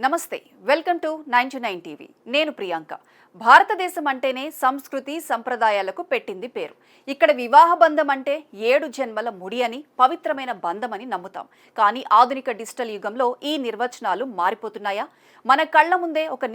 నమస్తే, welcome to 929 TV. నేను ప్రియాంక. భారతదేశం అంటేనే సంస్కృతి సంప్రదాయాలకు పెట్టింది పేరు. ఇక్కడ వివాహ బంధం అంటే 7 జన్మల ముడి అని, పవిత్రమైన బంధం అని నమ్ముతాం. కానీ ఆధునిక డిజిటల్ యుగంలో ఈ నిర్వచనాలు మారిపోతున్నాయా? మన కళ్ళ ముందే ఒక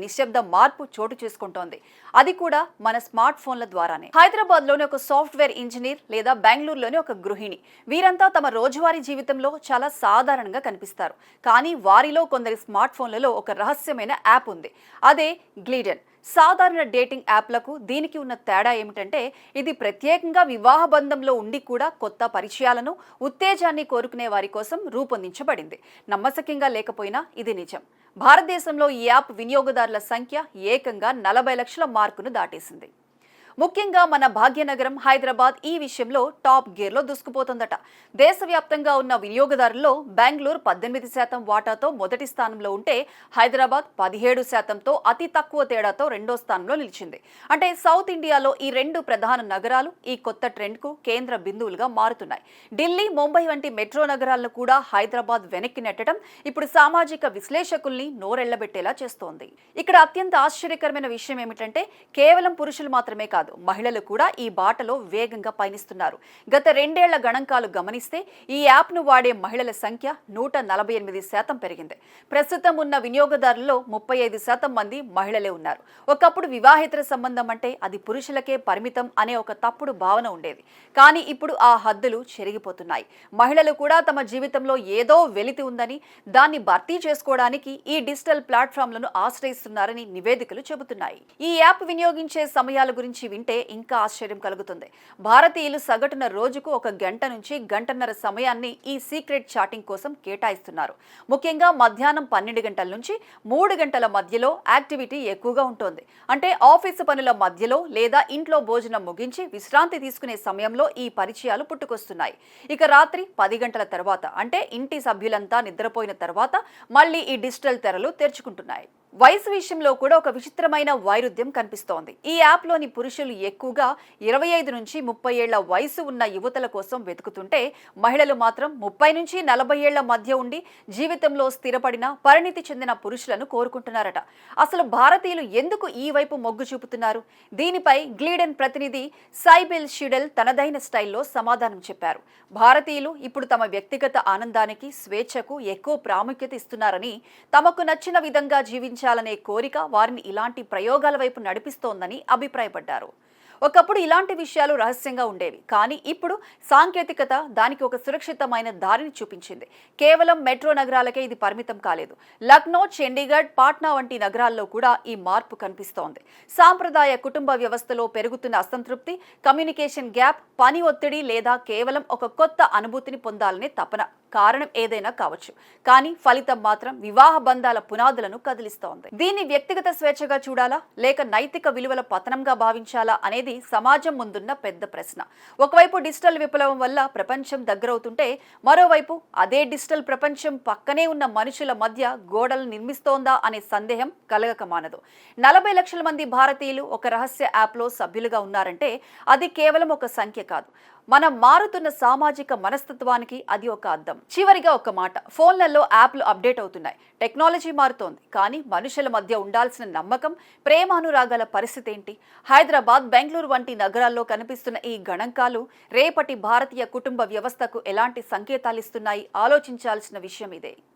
నిశ్శబ్ద మార్పు చోటు చేసుకుంటోంది. అది కూడా మన స్మార్ట్ ఫోన్ల ద్వారానే. హైదరాబాద్లోని ఒక సాఫ్ట్వేర్ ఇంజనీర్ లేదా బెంగళూరులోని ఒక గృహిణి, వీరంతా తమ రోజువారీ జీవితంలో చాలా సాధారణంగా కనిపిస్తారు. కానీ వారిలో కొందరి స్మార్ట్ ఫోన్లలో ఒక రహస్యమైన యాప్ ఉంది. అదే గ్లిడెన్. సాధారణ డేటింగ్ యాప్లకు దీనికి ఉన్న తేడా ఏమిటంటే, ఇది ప్రత్యేకంగా వివాహ బంధంలో ఉండి కూడా కొత్త పరిచయాలను, ఉత్తేజాన్ని కోరుకునే వారి కోసం రూపొందించబడింది. నమ్మశక్యంగా లేకపోయినా ఇది నిజం. భారతదేశంలో ఈ యాప్ వినియోగదారుల సంఖ్య ఏకంగా 40 లక్షల మార్కును దాటేసింది. ముఖ్యంగా మన భాగ్యనగరం హైదరాబాద్ ఈ విషయంలో టాప్ గేర్లో దూసుకుపోతుందట. దేశవ్యాప్తంగా ఉన్న వినియోగదారుల్లో బెంగళూరు 18% వాటాతో మొదటి స్థానంలో ఉంటే, హైదరాబాద్ 17%తో అతి తక్కువ తేడాతో రెండో స్థానంలో నిలిచింది. అంటే సౌత్ ఇండియాలో ఈ రెండు ప్రధాన నగరాలు ఈ కొత్త ట్రెండ్కు కేంద్ర బిందువులుగా మారుతున్నాయి. ఢిల్లీ, ముంబై వంటి మెట్రో నగరాలను కూడా హైదరాబాద్ వెనక్కి నెట్టడం ఇప్పుడు సామాజిక విశ్లేషకుల్ని నోరెళ్లబెట్టేలా చేస్తోంది. ఇక్కడ అత్యంత ఆశ్చర్యకరమైన విషయం ఏమిటంటే, కేవలం పురుషులు మాత్రమే కాదు, మహిళలు కూడా ఈ బాటలో వేగంగా పయనిస్తున్నారు. గత 2 ఏళ్ల గణాంకాలు గమనిస్తే ఈ యాప్ను వాడే మహిళల సంఖ్య 148% పెరిగింది. ప్రస్తుతం ఉన్న వినియోగదారుల్లో 35% మంది మహిళలే ఉన్నారు. ఒకప్పుడు వివాహేతర సంబంధం అంటే అది పురుషులకే పరిమితం అనే ఒక తప్పుడు భావన ఉండేది. కానీ ఇప్పుడు ఆ హద్దులు చెరిగిపోతున్నాయి. మహిళలు కూడా తమ జీవితంలో ఏదో వెలితి ఉందని, దాన్ని భర్తీ చేసుకోవడానికి ఈ డిజిటల్ ప్లాట్ఫామ్లను ఆశ్రయిస్తున్నారని నివేదికలు చెబుతున్నాయి. ఈ యాప్ వినియోగించే సమయాల గురించి వింటే ఇంకా ఆశ్చర్యం కలుగుతుంది. భారతీయులు సగటున రోజుకు 1 గంట నుంచి గంటన్నర సమయాన్ని ఈ సీక్రెట్ చాటింగ్ కోసం కేటాయిస్తున్నారు. ముఖ్యంగా మధ్యాహ్నం 12 గంటల నుంచి 3 గంటల మధ్యలో యాక్టివిటీ ఎక్కువగా ఉంటుంది. అంటే ఆఫీసు పనుల మధ్యలో లేదా ఇంట్లో భోజనం ముగించి విశ్రాంతి తీసుకునే సమయంలో ఈ పరిచయాలు పుట్టుకొస్తున్నాయి. ఇక రాత్రి 10 గంటల తర్వాత, అంటే ఇంటి సభ్యులంతా నిద్రపోయిన తర్వాత మళ్ళీ ఈ డిజిటల్ తెరలు తెరుచుకుంటున్నాయి. వయసు విషయంలో కూడా ఒక విచిత్రమైన వైరుధ్యం కనిపిస్తోంది. ఈ యాప్లోని పురుషులు ఎక్కువగా 25 నుంచి 30 ఏళ్ల వయసు ఉన్న యువతల కోసం వెతుకుతుంటే, మహిళలు మాత్రం 30 నుంచి 40 ఏళ్ల మధ్య ఉండి జీవితంలో స్థిరపడిన, పరిణితి చెందిన పురుషులను కోరుకుంటున్నారట. అసలు భారతీయులు ఎందుకు ఈ వైపు మొగ్గు చూపుతున్నారు? దీనిపై గ్లిడెన్ ప్రతినిధి సైబెల్ షిడెల్ తనదైన స్టైల్లో సమాధానం చెప్పారు. భారతీయులు ఇప్పుడు తమ వ్యక్తిగత ఆనందానికి, స్వేచ్ఛకు ఎక్కువ ప్రాముఖ్యత ఇస్తున్నారని, తమకు నచ్చిన విధంగా జీవించాలనే కోరిక వారిని ఇలాంటి ప్రయోగాల వైపు నడిపిస్తోందని అభిప్రాయపడ్డారు. ఒకప్పుడు ఇలాంటి విషయాలు రహస్యంగా ఉండేవి. కానీ ఇప్పుడు సాంకేతికత దానికి ఒక సురక్షితమైన దారిని చూపించింది. కేవలం మెట్రో నగరాలకే ఇది పరిమితం కాలేదు. లక్నో, చండీగఢ్, పాట్నా వంటి నగరాల్లో కూడా ఈ మార్పు కనిపిస్తోంది. సాంప్రదాయ కుటుంబ వ్యవస్థలో పెరుగుతున్న అసంతృప్తి, కమ్యూనికేషన్ గ్యాప్, పని ఒత్తిడి లేదా కేవలం ఒక కొత్త అనుభూతిని పొందాలనే తపన కారణం ఏదైనా కావచ్చు. కానీ ఫలితం మాత్రం వివాహ బంధాల పునాదులను కదిలిస్తోంది. దీన్ని వ్యక్తిగత స్వేచ్ఛగా చూడాలా, లేక నైతిక విలువల పతనంగా భావించాలా అనేది సమాజం ముందున్న పెద్ద ప్రశ్న. ఒకవైపు డిజిటల్ విప్లవం వల్ల ప్రపంచం దగ్గరవుతుంటే, మరోవైపు అదే డిజిటల్ ప్రపంచం పక్కనే ఉన్న మనుషుల మధ్య గోడలు నిర్మిస్తోందా అనే సందేహం కలగక మానదు. 40 లక్షల మంది భారతీయులు ఒక రహస్య యాప్లో సభ్యులుగా ఉన్నారంటే అది కేవలం ఒక సంఖ్య కాదు. మనం మారుతున్న సామాజిక మనస్తత్వానికి అది ఒక అద్దం. చివరిగా ఒక మాట, ఫోన్లలో యాప్లు అప్డేట్ అవుతున్నాయి, టెక్నాలజీ మారుతోంది. కానీ మనుషుల మధ్య ఉండాల్సిన నమ్మకం, ప్రేమానురాగాల పరిస్థితి ఏంటి? హైదరాబాద్, బెంగళూరు వంటి నగరాల్లో కనిపిస్తున్న ఈ గణాంకాలు రేపటి భారతీయ కుటుంబ వ్యవస్థకు ఎలాంటి సంకేతాలు ఇస్తున్నాయి? ఆలోచించాల్సిన విషయం ఇదే.